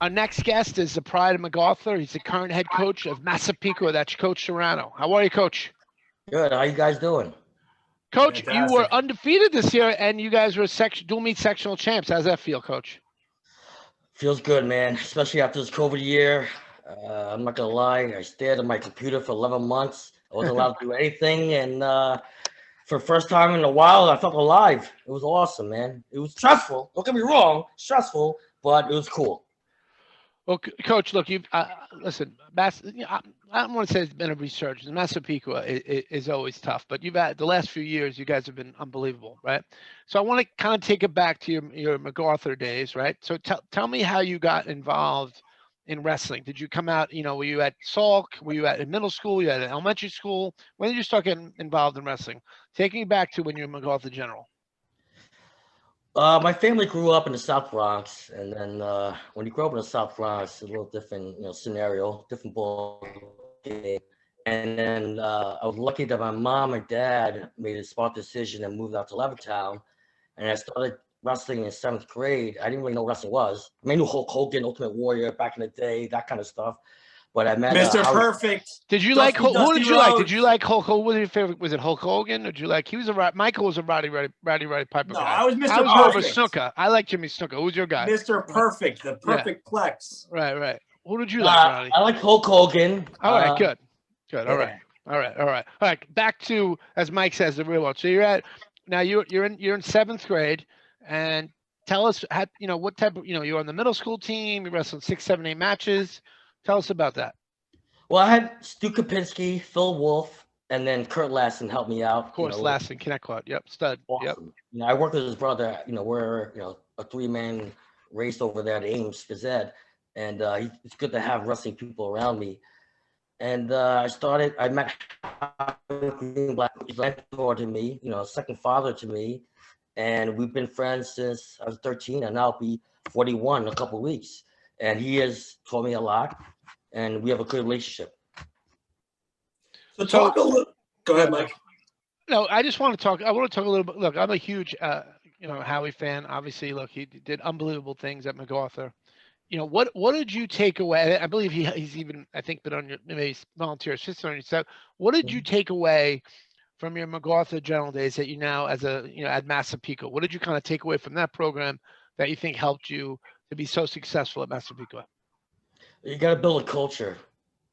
Our next guest is the pride of MacArthur. He's the current head coach of Massapequa. That's Coach Serrano. How are you, Coach? Good. How you guys doing? Coach, Fantastic. you were undefeated this year, and you guys were dual meet sectional champs. How's that feel, Coach? Feels good, man. Especially after this COVID year. I'm not gonna lie. I stared at my computer for 11 months. I wasn't allowed to do anything, and for the first time in a while, I felt alive. It was awesome, man. It was stressful. Don't get me wrong, stressful, but it was cool. Well, Coach, look, you listen. I don't want to say it's been a resurgence. Massapequa is always tough, but you've had the last few years. You guys have been unbelievable, right? So I want to kind of take it back to your MacArthur days, right? So tell me how you got involved in wrestling. Did you come out? Were you at Salk? Were you at middle school? You at elementary school? When did you start getting involved in wrestling? Taking you back to when you were MacArthur General. My family grew up in the South Bronx, and then when you grow up in the South Bronx, it's a little different, scenario, different ball game. And then I was lucky that my mom and dad made a smart decision and moved out to Levittown, and I started wrestling in 7th grade. I didn't really know what wrestling was. I mean, I knew Hulk Hogan, Ultimate Warrior back in the day, that kind of stuff. But I met Mr. Perfect. Did you like who did you like? Did you like Hulk Hogan? What was your favorite? Was it Hulk Hogan, or did you like? Michael was a Roddy Piper No, guy. I was Mr. I was Perfect. more of a Snuka. I like Jimmy Snuka. Who's your guy? Mr. Perfect, the perfect plex. Right. Who did you like, Roddy? I like Hulk Hogan. All right, good. All right. Back to, as Mike says, the real world. So you're in 7th grade, and tell us what type of you're on the middle school team. You wrestled 6, 7, 8 matches. Tell us about that. Well, I had Stu Kopinski, Phil Wolf, and then Kurt Lassen helped me out. Of course, Lassen, Connect Quad. Yep, stud. Awesome. Yep. I worked with his brother. We're a 3-man race over there at Ames Phys Ed, and it's good to have wrestling people around me. And I met Greenblatt, he's a mentor to me, second father to me, and we've been friends since I was 13, and now I'll be 41 in a couple of weeks. And he has taught me a lot, and we have a good relationship. So talk a little. Go ahead, Mike. No, I want to talk a little bit. Look, I'm a huge, Howie fan. Obviously, look, he did unbelievable things at MacArthur. What did you take away? I believe he's even, I think, been on your maybe volunteer assistant on your stuff. What did you take away from your MacArthur General days that you now as at Massapequa? What did you kind of take away from that program that you think helped you to be so successful at Massapequa? You got to build a culture.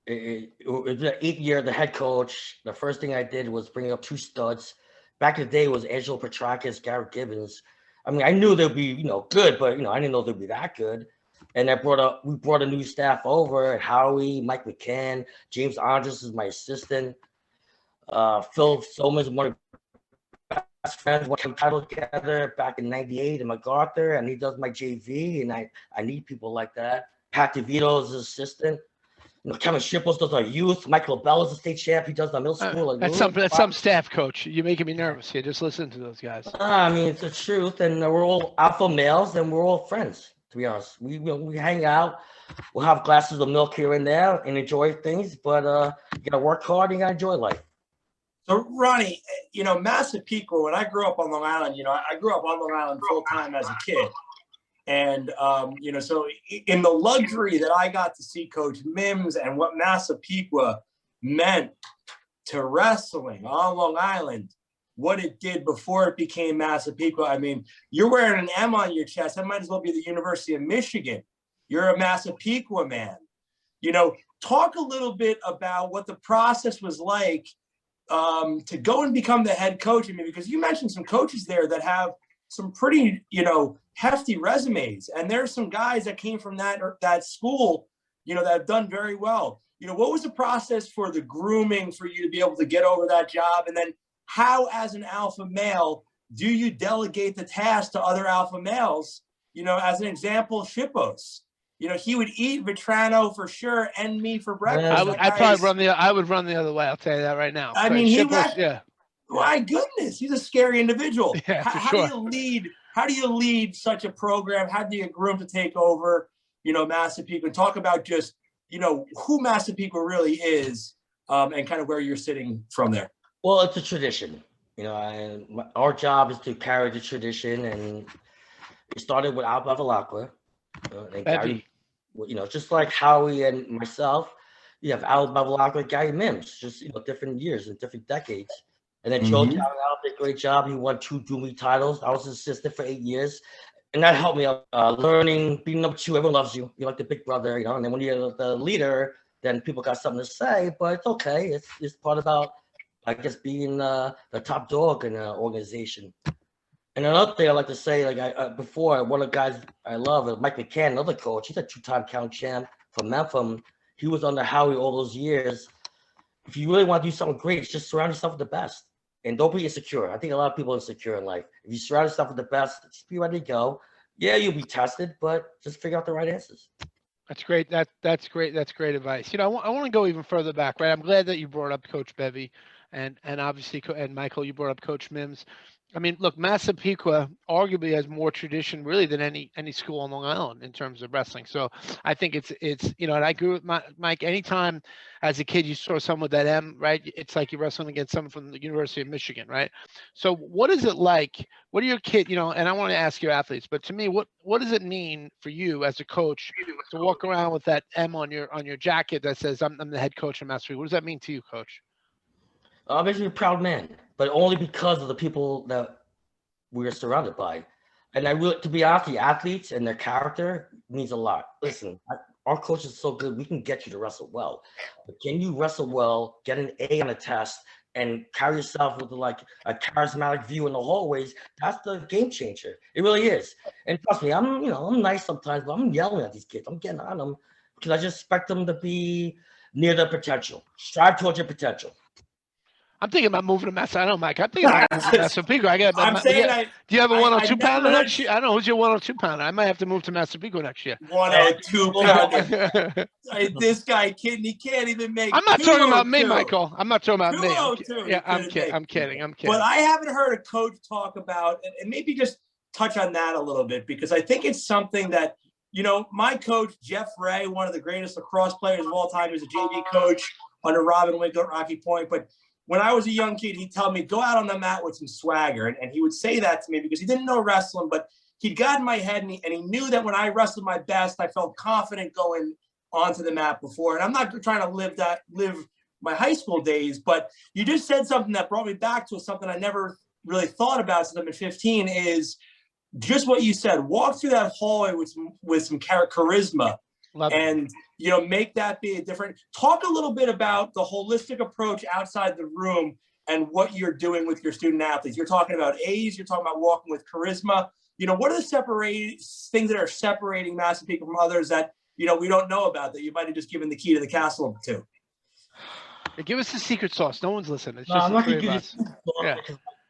It was the 8th year, the head coach. The first thing I did was bring up 2 studs. Back in the day, it was Angelo Petrakis, Garrett Gibbons. I mean, I knew they'd be, good, but I didn't know they'd be that good. And we brought a new staff over. Howie, Mike McCann, James Andres is my assistant. Phil Somers, one of my best friends, won the title together back in '98 in MacArthur, and he does my JV, and I need people like that. Pat DeVito is his assistant. Kevin Shipples does our youth. Michael LaBelle is the state champ. He does the middle school. That's some staff, coach. You're making me nervous here. Just listen to those guys. I mean, it's the truth, and we're all alpha males, and we're all friends. To be honest, we hang out. We'll have glasses of milk here and there and enjoy things, but you gotta work hard and you gotta enjoy life. So Ronnie, Massapequa, when I grew up on Long Island, I grew up on Long Island full time as a kid. And, so in the luxury that I got to see Coach Mims and what Massapequa meant to wrestling on Long Island, what it did before it became Massapequa. I mean, you're wearing an M on your chest. That might as well be the University of Michigan. You're a Massapequa man. Talk a little bit about what the process was like to go and become the head coach. I mean, because you mentioned some coaches there that have some pretty, hefty resumes. And there's some guys that came from that school, that have done very well. What was the process for the grooming for you to be able to get over that job? And then how, as an alpha male, do you delegate the task to other alpha males? As an example, Shippos. He would eat Vetrano for sure and me for breakfast. I would run the other way. I'll tell you that right now. I mean, Shippos, my goodness, he's a scary individual. Yeah, how do you lead such a program? How do you groom to take over, Massapequa? And talk about just, who Massapequa really is, and kind of where you're sitting from there. Well, it's a tradition, and our job is to carry the tradition, and it started with Al Bevilacqua, and You know, just like Howie and myself, you have Al Bevilacqua, Gary Mims, just, you know, different years and different decades. And then Joe Talent did a great job. He won 2 Dooley titles. I was his assistant for 8 years. And that helped me out learning, being number 2. Everyone loves you. You're like the big brother, you know. And then when you're the leader, then people got something to say. But it's okay. It's part about, I guess, being the top dog in an organization. And another thing I like to say, like before, one of the guys I love, Mike McCann, another coach. He's a 2-time count champ from Memphis. He was under Howie all those years. If you really want to do something great, just surround yourself with the best. And don't be insecure. I think a lot of people are insecure in life. If you surround yourself with the best, just be ready to go. Yeah, you'll be tested, but just figure out the right answers. That's great. That's great. That's great advice. You know, I want to go even further back, right? I'm glad that you brought up Coach Bevy, and obviously, and Michael, you brought up Coach Mims. I mean, look, Massapequa arguably has more tradition really than any school on Long Island in terms of wrestling. So I think it's you know, and I agree with Mike. Anytime as a kid you saw someone with that M, right? It's like you're wrestling against someone from the University of Michigan, right? So what is it like? What are your kid, you know? And I want to ask your athletes, but to me, what does it mean for you as a coach to walk around with that M on your jacket that says I'm the head coach of Massapequa? What does that mean to you, Coach? Makes me a proud man, but only because of the people that we're surrounded by. And I really, to be honest, the athletes and their character means a lot. Listen, our coach is so good, we can get you to wrestle well. But can you wrestle well, get an A on a test, and carry yourself with like a charismatic view in the hallways? That's the game changer. It really is. And trust me, I'm nice sometimes, but I'm yelling at these kids. I'm getting on them because I just expect them to be near their potential. Strive towards your potential. I'm thinking about moving to Massapequa. I don't know, Mike. I'm thinking about moving to Massapequa. I'm saying do you have a 102 pounder never next year? I don't know. Who's your 102 pounder? I might have to move to Massapequa next year. 102 pounder. This guy kidding. He can't even make. I'm not talking about me, Michael. I'm not talking about me. Yeah, I'm kidding. But I haven't heard a coach talk about, and maybe just touch on that a little bit, because I think it's something that, you know, my coach, Jeff Ray, one of the greatest lacrosse players of all time, he was a JV coach under Robin Winkle at Rocky Point. But when I was a young kid, he'd tell me, go out on the mat with some swagger. And he would say that to me because he didn't know wrestling, but he'd got in my head, and he knew that when I wrestled my best, I felt confident going onto the mat before. And I'm not trying to live my high school days, but you just said something that brought me back to something I never really thought about since I've been 15, is just what you said. Walk through that hallway with some charisma. And, you know, make that be a different. Talk a little bit about the holistic approach outside the room and what you're doing with your student athletes. You're talking about A's, you're talking about walking with charisma. You know, what are the things that are separating Massapequa from others that, you know, we don't know about, that you might have just given the key to the castle to? Give us the secret sauce. No one's listening. It's no, just I'm not going to give you yeah.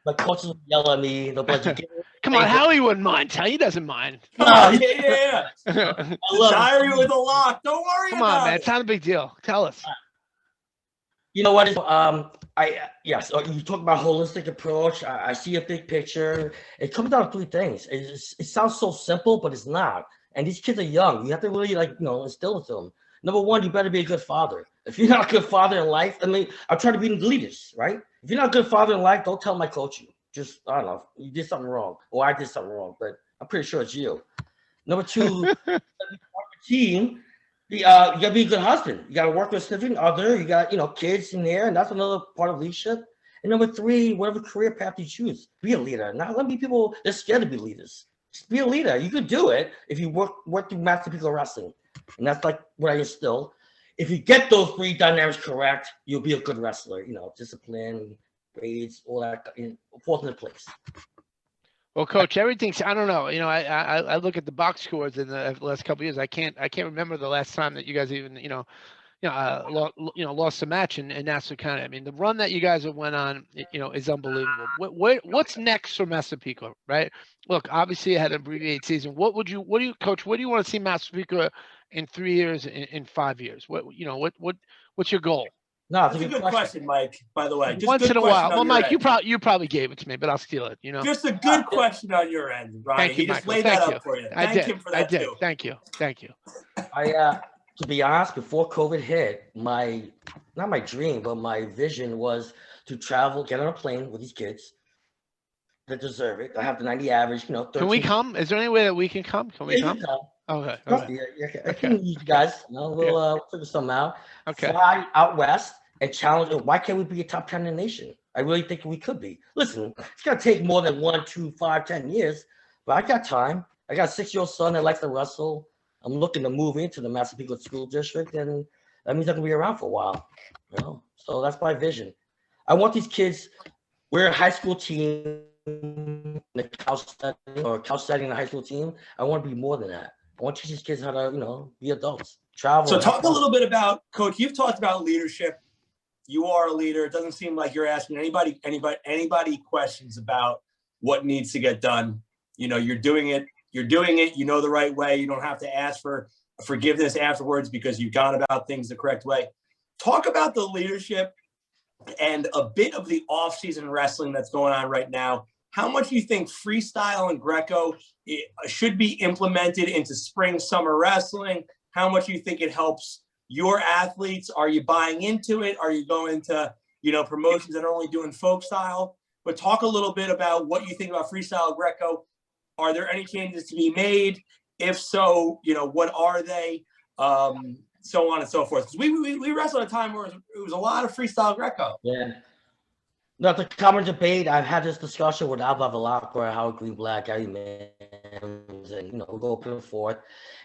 My coaches will yell at me. They'll be like, come on, Howie wouldn't mind. He doesn't mind. Oh, yeah. Diary with a lock. Don't worry Come about on, man. it. It's not a big deal. Tell us. You know what? Yes. You talk about holistic approach. I see a big picture. It comes down to 3 things. It sounds so simple, but it's not. And these kids are young. You have to really instill it to them. Number 1, you better be a good father. If you're not a good father in life, I mean, I'm trying to be leaders, right? If you're not a good father in life, don't tell them I coach you. Just, I don't know, you did something wrong, or I did something wrong, but I'm pretty sure it's you. Number 2, team, you gotta be a good husband. You gotta work with a significant other. You got, kids in there, and that's another part of leadership. And number 3, whatever career path you choose, be a leader. Not let me people that's scared to be leaders. Just be a leader. You could do it if you work through Massapequa wrestling. And that's like what I instill. If you get those 3 dynamics correct, you'll be a good wrestler. Discipline, grades, all that falls into place. Well, Coach, everything's, I don't know. I look at the box scores in the last couple of years. I can't remember the last time that you guys even, lost a match in Nassau County. I mean, the run that you guys have went on, is unbelievable. What's next for Massapequa, right? Look, obviously, it had an abbreviated season. Coach, what do you want to see Massapequa in 3 years, in 5 years? What's your goal? No, it's a good question, Mike, by the way. Just once in a while. Well, Mike, end. you probably gave it to me, but I'll steal it, Just a good question on your end, Ronnie. Thank you, he just Michael. laid that up for you. Thank him for that, too. Thank you. To be honest, before COVID hit, not my dream, but my vision was to travel, get on a plane with these kids that deserve it. I have the 90 average, 13. Can we come? Is there any way that we can come? Can we come? Okay. Trust Okay. me, I Okay. can use you guys. You know, we'll figure something out. Okay. Fly out west and challenge. Why can't we be a top 10 in the nation? I really think we could be. Listen, it's gonna take more than 1, 2, 5, 10 years, but I got time. I got a 6-year-old son that likes to wrestle. I'm looking to move into the Massapequa School District, and that means I can be around for a while. You know, so that's my vision. I want these kids. We're a high school team, in a couch setting or couch setting in a high school team. I want to be more than that. I want to teach these kids how to, be adults, travel. So And have talk a fun. little bit about, Coach, you've talked about leadership. You are a leader. It doesn't seem like you're asking anybody questions about what needs to get done. You know, you're doing it, you know the right way. You don't have to ask for forgiveness afterwards because you've gone about things the correct way. Talk about the leadership and a bit of the off-season wrestling that's going on right now. How much do you think freestyle and Greco should be implemented into spring, summer wrestling? How much do you think it helps your athletes? Are you buying into it? Are you going to, promotions that are only doing folk style? But talk a little bit about what you think about freestyle Greco. Are there any changes to be made? If so, what are they? So on and so forth. Because we wrestled at a time where it was a lot of freestyle Greco. Yeah. No, it's a common debate. I've had this discussion with Alva Velacqua, Howard Greenblatt, Gary Mims, and we'll go up and forth.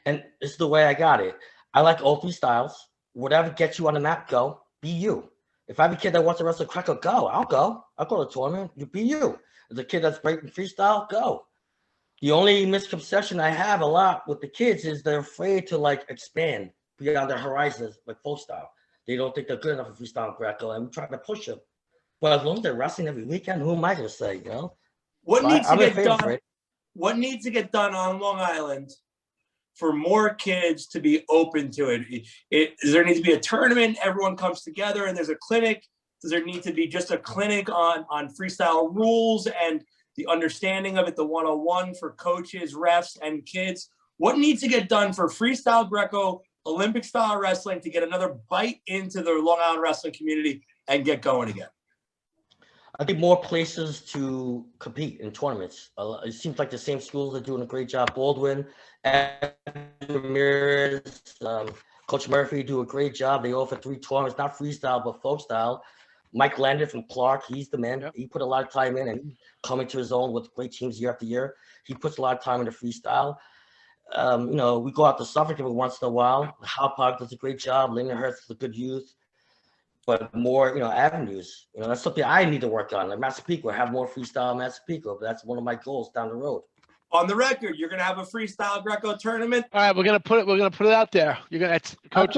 And it's the way I got it. I like all three styles. Whatever gets you on the map, go. Be you. If I have a kid that wants to wrestle Greco, go. I'll go. I'll go to the tournament. You be you. If the kid that's breaking freestyle, go. The only misconception I have a lot with the kids is they're afraid to expand beyond their horizons, like folk style. They don't think they're good enough for freestyle Greco, and I'm trying to push them. But as long as they're wrestling every weekend, who am I going to say? What needs to get done? For it. What needs to get done on Long Island for more kids to be open to it? Does there need to be a tournament? Everyone comes together and there's a clinic. Does there need to be just a clinic on freestyle rules and the understanding of it, the 101 for coaches, refs, and kids? What needs to get done for freestyle Greco, Olympic style wrestling to get another bite into the Long Island wrestling community and get going again? I think more places to compete in tournaments. It seems like the same schools are doing a great job. Baldwin, Ramirez, Coach Murphy do a great job. They offer 3 tournaments, not freestyle, but folk style. Mike Landon from Clark, he's the man. Yep. He put a lot of time in and coming to his own with great teams year after year. He puts a lot of time into freestyle. We go out to Suffolk every once in a while. Hal Park does a great job. Lindenhurst is a good youth. But more, avenues. That's something I need to work on. Like Massapequa, have more freestyle Massapequa. But that's one of my goals down the road. On the record, you're gonna have a freestyle Greco tournament. All right, we're gonna put it out there. You're gonna coach.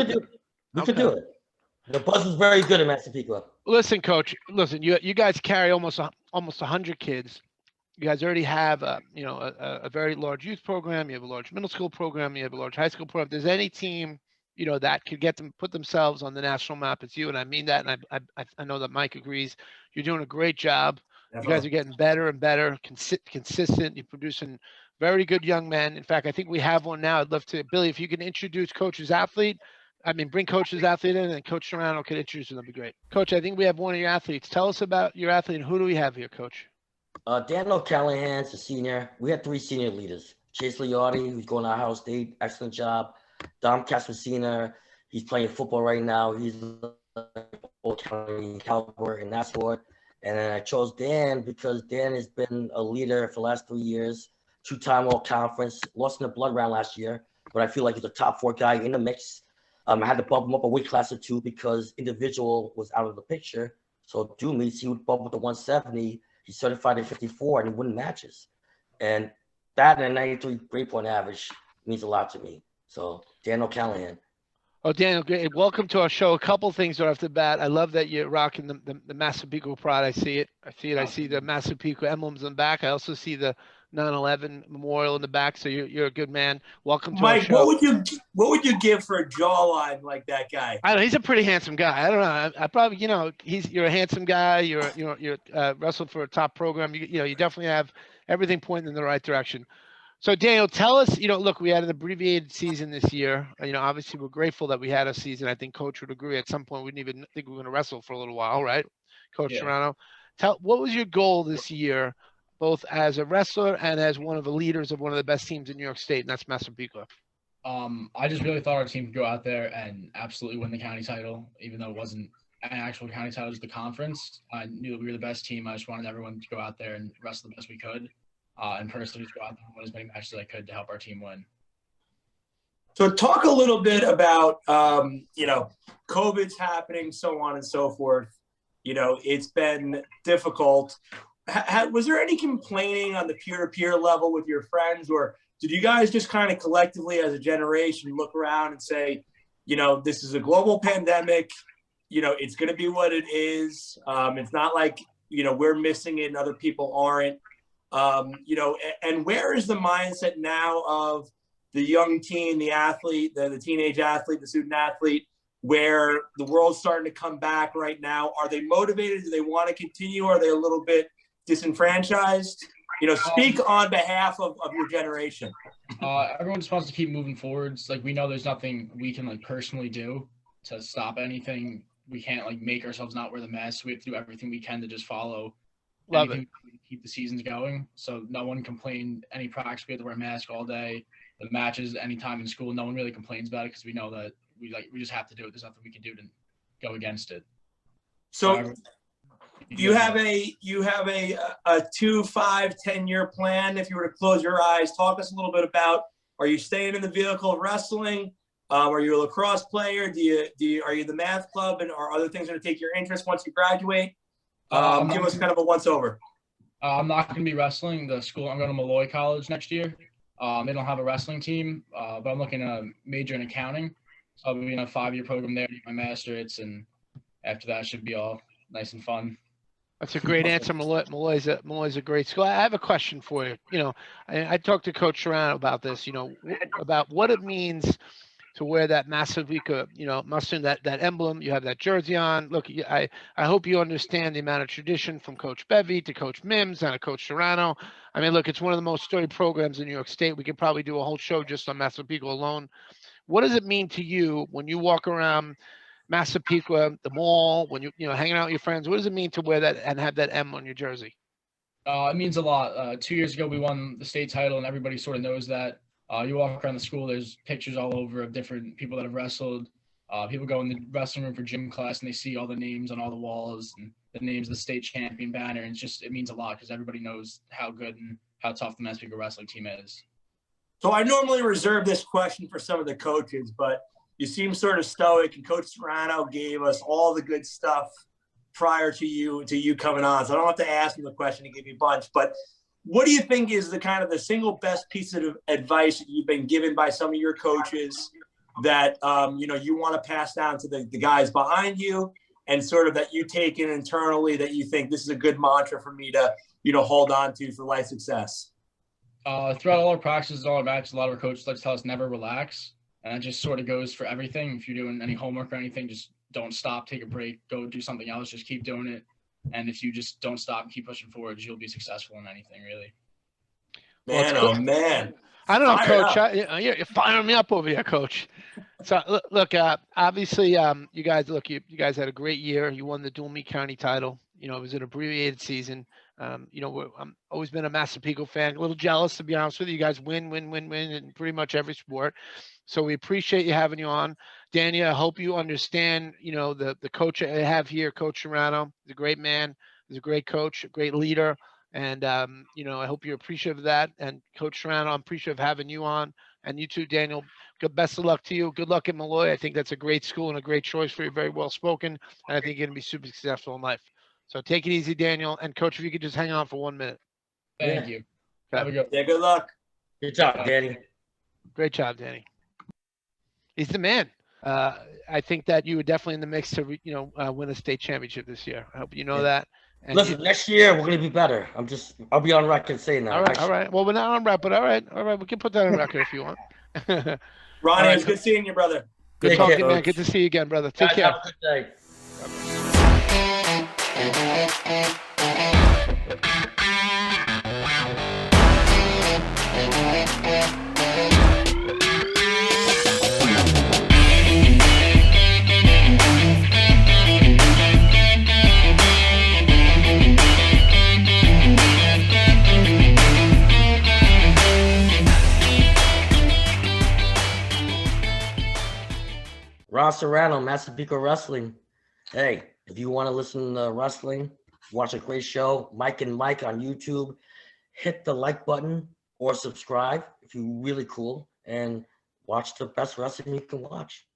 We could do it. The buzz is very good in Massapequa. Listen, Coach. Listen, you guys carry almost 100 kids. You guys already have a very large youth program. You have a large middle school program. You have a large high school program. If there's any team that could put themselves on the national map, it's you. And I mean that. And I know that Mike agrees. You're doing a great job. Definitely. You guys are getting better and better, consistent. You're producing very good young men. In fact, I think we have one now. I'd love to, Billy, if you can introduce Coach's athlete. Bring Coach's athlete in, and Coach Serrano can introduce him. That'd be great. Coach, I think we have one of your athletes. Tell us about your athlete. And who do we have here, Coach? Dan O'Callahan's a senior. We had 3 senior leaders. Chase Liotti, who's going to Ohio State. Excellent job. Dom Caspercina, he's playing football right now. He's Old County caliber in that sport. And then I chose Dan because Dan has been a leader for the last 3 years. 2-time All-Conference, lost in the blood round last year, but I feel like he's a top 4 guy in the mix. I had to bump him up a weight class or 2 because individual was out of the picture. So do meets, he would bump up to 170. He's certified in 54 and he win matches. And that and a 93 grade point average means a lot to me. So Dan O'Callahan. Oh, Daniel, great. Welcome to our show. A couple things right off the bat. I love that you're rocking the Massapequa pride. I see it. I see the Massapequa emblems in the back. I also see the 9/11 memorial in the back. So you're a good man. Welcome to Mike, our show. What would you give for a jawline like that guy? I don't know. He's a pretty handsome guy. I don't know. I probably, you're a handsome guy. You're wrestled for a top program. You definitely have everything pointing in the right direction. So Daniel, tell us, look, we had an abbreviated season this year. Obviously we're grateful that we had a season. I think Coach would agree at some point we didn't even think we were going to wrestle for a little while, right? Coach Serrano, what was your goal this year, both as a wrestler and as one of the leaders of one of the best teams in New York State, and that's Massapequa? I just really thought our team could go out there and absolutely win the county title, even though it wasn't an actual county title, it was the conference. I knew that we were the best team. I just wanted everyone to go out there and wrestle the best we could, and personally just go out there and win as many matches as I could to help our team win. So talk a little bit about, COVID's happening, so on and so forth. It's been difficult. Was there any complaining on the peer-to-peer level with your friends, or did you guys just kind of collectively as a generation look around and say, this is a global pandemic, it's going to be what it is. It's not like, we're missing it and other people aren't, and where is the mindset now of the young teen, the athlete, the teenage athlete, the student athlete, where the world's starting to come back right now? Are they motivated? Do they want to continue? Are they a little bit disenfranchised? Speak on behalf of your generation. Everyone just wants to keep moving forwards. Like, we know there's nothing we can personally do to stop anything. We can't make ourselves not wear the mask. We have to do everything we can to just follow. Love it. Keep the seasons going. So no one complained. Any practice, we have to wear a mask all day. The matches, anytime in school, no one really complains about it because we know that we just have to do it. There's nothing we can do to go against it. So you have a 2, 5, 10-year plan. If you were to close your eyes, talk us a little bit about, are you staying in the vehicle of wrestling? Are you a lacrosse player? Are you the math club, and are other things going to take your interest once you graduate? Give us kind of a once over. I'm not going to be wrestling. The school, I'm going to Malloy College next year. They don't have a wrestling team, but I'm looking to major in accounting. So I'll be in a 5-year program there to get my master's, and after that should be all nice and fun. That's a great answer. Malloy's a great school. I have a question for you. I talked to Coach Serrano about this, about what it means to wear that Massapequa, mustard, that emblem. You have that jersey on. Look, I hope you understand the amount of tradition from Coach Bevy to Coach Mims and to Coach Serrano. I mean, look, it's one of the most storied programs in New York State. We could probably do a whole show just on Massapequa alone. What does it mean to you when you walk around Massapequa, the mall, when you hanging out with your friends? What does it mean to wear that and have that M on your jersey? It means a lot. 2 years ago, we won the state title, and everybody sort of knows that. You walk around the school, there's pictures all over of different people that have wrestled. People go in the wrestling room for gym class, and they see all the names on all the walls and the names of the state champion banner. And it means a lot because everybody knows how good and how tough the Massapequa wrestling team is. So I normally reserve this question for some of the coaches, but you seem sort of stoic, and Coach Serrano gave us all the good stuff prior to you coming on. So I don't have to ask him the question, he gave me a bunch, but what do you think is the single best piece of advice that you've been given by some of your coaches that, you want to pass down to the guys behind you, and sort of that you take in internally that you think this is a good mantra for me to, hold on to for life success? Throughout all our practices, all our matches, a lot of our coaches like to tell us never relax. And it just sort of goes for everything. If you're doing any homework or anything, just don't stop, take a break, go do something else, just keep doing it. And if you just don't stop and keep pushing forward, you'll be successul in anything, really. Man, oh man. I don't know, Coach. You're firing me up over here, Coach. So look, obviously, you guys had a great year. You won the dual meet county title. It was an abbreviated season. I'm always been a Massapequa fan. A little jealous, to be honest with you. You guys win in pretty much every sport. So we appreciate you having you on. Daniel, I hope you understand, the coach I have here, Coach Serrano. He's a great man. He's a great coach, a great leader. And, I hope you're appreciative of that. And Coach Serrano, I'm appreciative of having you on. And you too, Daniel. Best of luck to you. Good luck at Malloy. I think that's a great school and a great choice for you. Very well spoken. And I think you're going to be super successful in life. So take it easy, Daniel. And Coach, if you could just hang on for 1 minute. Thank you. Have a good. Yeah, good luck. Good job, Danny. Great job, Danny. He's the man. I think that you were definitely in the mix to, win a state championship this year. I hope you know that. And listen, next year we're going to be better. I'll be on record saying that. All right. Well, we're not on record, but all right. We can put that on record if you want. Ronnie, it's good seeing you, brother. Good talking, man. Good to see you again, brother. Take care. Have a good day. Carl Serrano, Massapequa Wrestling. Hey, if you want to listen to wrestling, watch a great show, Mike and Mike on YouTube, hit the like button or subscribe if you're really cool and watch the best wrestling you can watch.